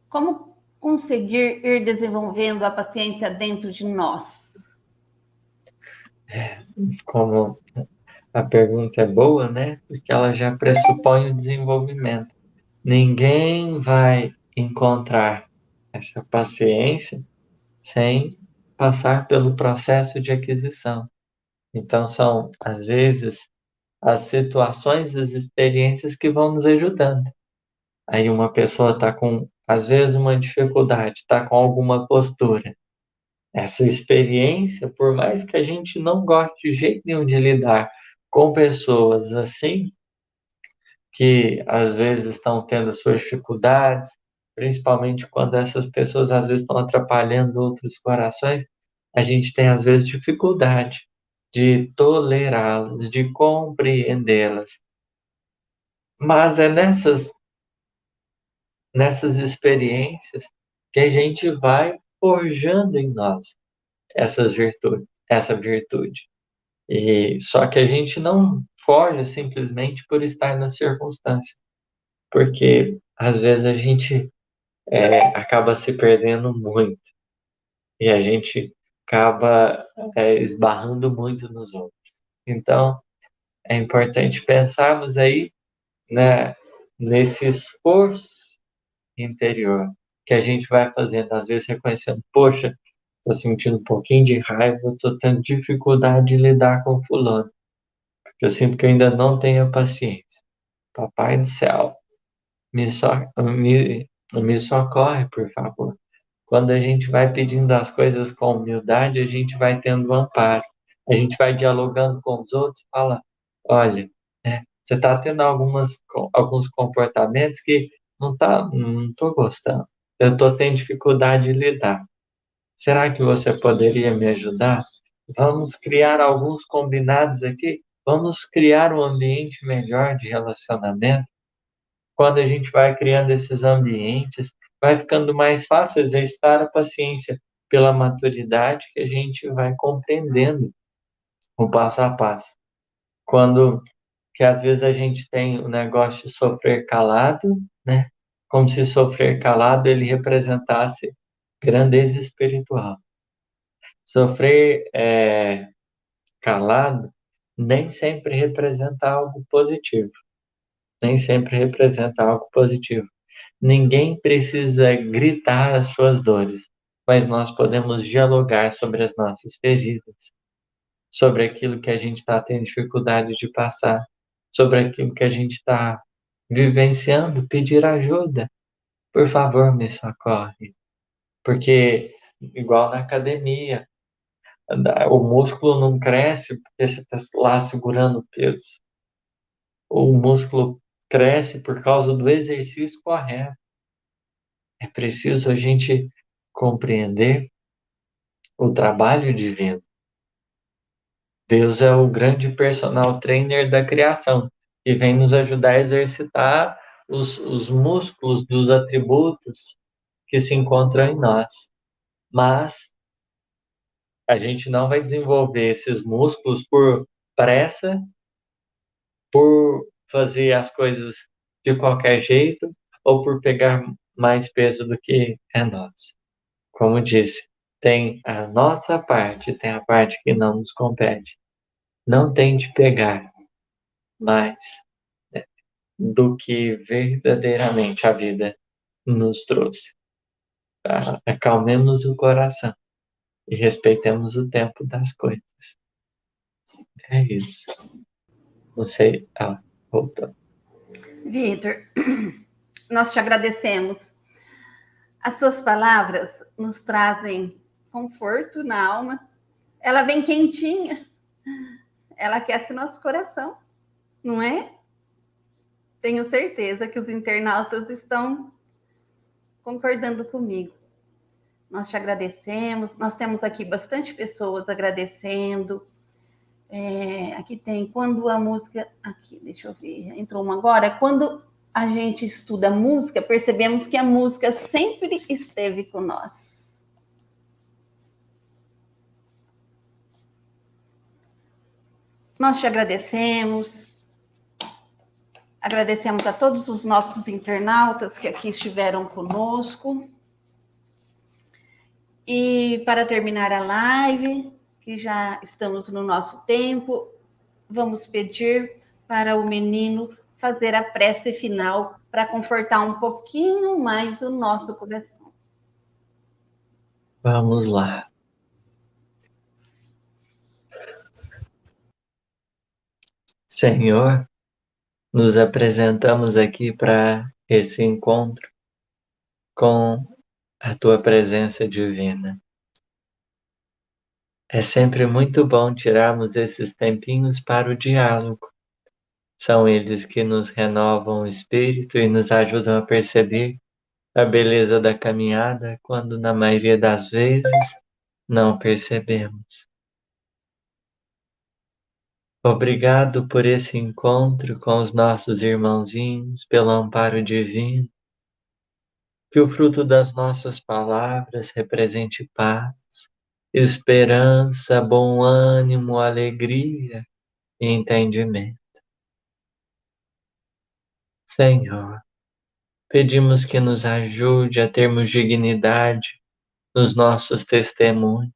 como conseguir ir desenvolvendo a paciência dentro de nós. Como a pergunta é boa, né? Porque ela já pressupõe o desenvolvimento. Ninguém vai encontrar essa paciência sem passar pelo processo de aquisição. Então, são, às vezes, as situações, as experiências que vão nos ajudando. Aí uma pessoa está com, às vezes, uma dificuldade, está com alguma postura. Essa experiência, por mais que a gente não goste de jeito nenhum de lidar com pessoas assim, que às vezes estão tendo suas dificuldades, principalmente quando essas pessoas às vezes estão atrapalhando outros corações, a gente tem às vezes dificuldade de tolerá-las, de compreendê-las. Mas é nessas experiências que a gente vai forjando em nós essa virtude. E só que a gente não forja simplesmente por estar na circunstância, porque às vezes a gente acaba se perdendo muito e a gente acaba esbarrando muito nos outros. Então, é importante pensarmos aí, né, nesse esforço interior que a gente vai fazendo, às vezes reconhecendo, poxa, estou sentindo um pouquinho de raiva, estou tendo dificuldade de lidar com fulano, porque eu sinto que eu ainda não tenho paciência. Papai do céu, me, so, me socorre, por favor. Quando a gente vai pedindo as coisas com humildade, a gente vai tendo amparo. A gente vai dialogando com os outros, fala, olha, você está tendo alguns comportamentos que não estou gostando. Eu estou tendo dificuldade de lidar. Será que você poderia me ajudar? Vamos criar alguns combinados aqui. Vamos criar um ambiente melhor de relacionamento. Quando a gente vai criando esses ambientes, vai ficando mais fácil exercitar a paciência pela maturidade que a gente vai compreendendo o passo a passo. Quando que às vezes a gente tem o negócio de sofrer calado, né? como se sofrer calado ele representasse grandeza espiritual. Sofrer calado nem sempre representa algo positivo. Nem sempre representa algo positivo. Ninguém precisa gritar as suas dores, mas nós podemos dialogar sobre as nossas feridas, sobre aquilo que a gente está tendo dificuldade de passar, sobre aquilo que a gente está vivenciando, pedir ajuda. Por favor, me socorre. Porque, igual na academia, o músculo não cresce porque você está lá segurando o peso. O músculo cresce por causa do exercício correto. É preciso a gente compreender o trabalho divino. Deus é o grande personal trainer da criação e vem nos ajudar a exercitar os músculos dos atributos que se encontram em nós. Mas a gente não vai desenvolver esses músculos por pressa, por fazer as coisas de qualquer jeito ou por pegar mais peso do que é nosso. Como disse, tem a nossa parte, tem a parte que não nos compete. Não tente pegar mais, né, do que verdadeiramente a vida nos trouxe. Acalmemos o coração e respeitemos o tempo das coisas. É isso. Não sei. Voltou. Vitor, nós te agradecemos. As suas palavras nos trazem conforto na alma. Ela vem quentinha. Ela aquece nosso coração, não é? Tenho certeza que os internautas estão concordando comigo. Nós te agradecemos. Nós temos aqui bastante pessoas agradecendo. Aqui tem, quando a música... Aqui, deixa eu ver, entrou uma agora. Quando a gente estuda música, percebemos que a música sempre esteve com nós. Nós te agradecemos. Agradecemos a todos os nossos internautas que aqui estiveram conosco. E para terminar a live, que já estamos no nosso tempo, vamos pedir para o menino fazer a prece final para confortar um pouquinho mais o nosso coração. Vamos lá. Senhor, nos apresentamos aqui para esse encontro com a tua presença divina. É sempre muito bom tirarmos esses tempinhos para o diálogo. São eles que nos renovam o espírito e nos ajudam a perceber a beleza da caminhada quando, na maioria das vezes, não percebemos. Obrigado por esse encontro com os nossos irmãozinhos, pelo amparo divino. Que o fruto das nossas palavras represente paz, esperança, bom ânimo, alegria e entendimento. Senhor, pedimos que nos ajude a termos dignidade nos nossos testemunhos,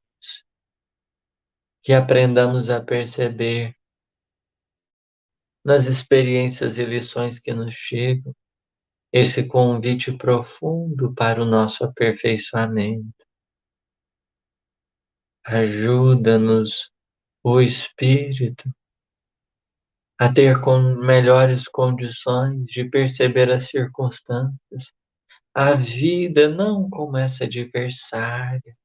que aprendamos a perceber nas experiências e lições que nos chegam esse convite profundo para o nosso aperfeiçoamento. Ajuda-nos, o Espírito, a ter melhores condições de perceber as circunstâncias, a vida não como essa adversária,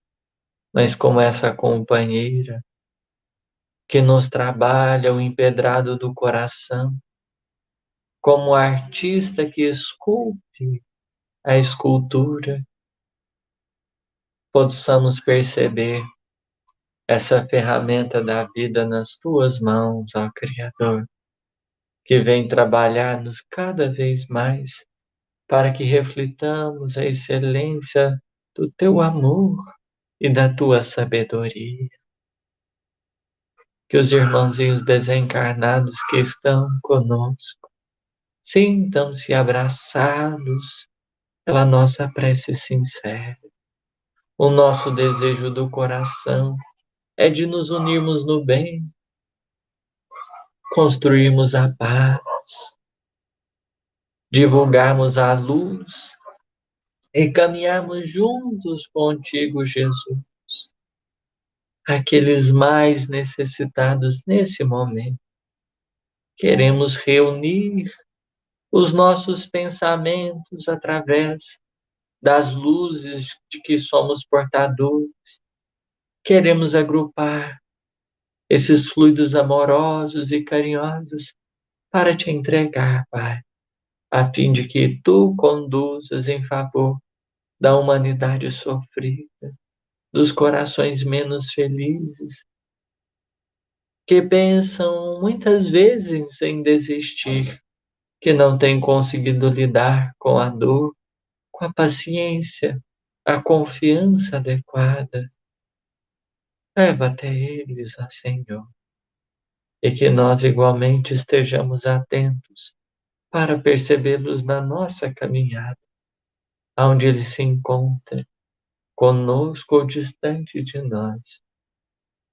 mas como essa companheira que nos trabalha o empedrado do coração, como artista que esculpe a escultura, possamos perceber essa ferramenta da vida nas tuas mãos, ó Criador, que vem trabalhar-nos cada vez mais para que reflitamos a excelência do teu amor e da tua sabedoria. Que os irmãozinhos desencarnados que estão conosco sintam-se abraçados pela nossa prece sincera. O nosso desejo do coração é de nos unirmos no bem, construirmos a paz, divulgarmos a luz e caminharmos juntos contigo, Jesus, aqueles mais necessitados nesse momento. Queremos reunir os nossos pensamentos através das luzes de que somos portadores. Queremos agrupar esses fluidos amorosos e carinhosos para te entregar, Pai, a fim de que tu conduzas em favor da humanidade sofrida, dos corações menos felizes, que pensam muitas vezes em desistir, que não têm conseguido lidar com a dor, com a paciência, a confiança adequada. Leva até eles, ó Senhor, e que nós igualmente estejamos atentos para percebê-los na nossa caminhada, onde eles se encontram, conosco ou distante de nós.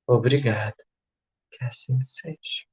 Obrigado, que assim seja.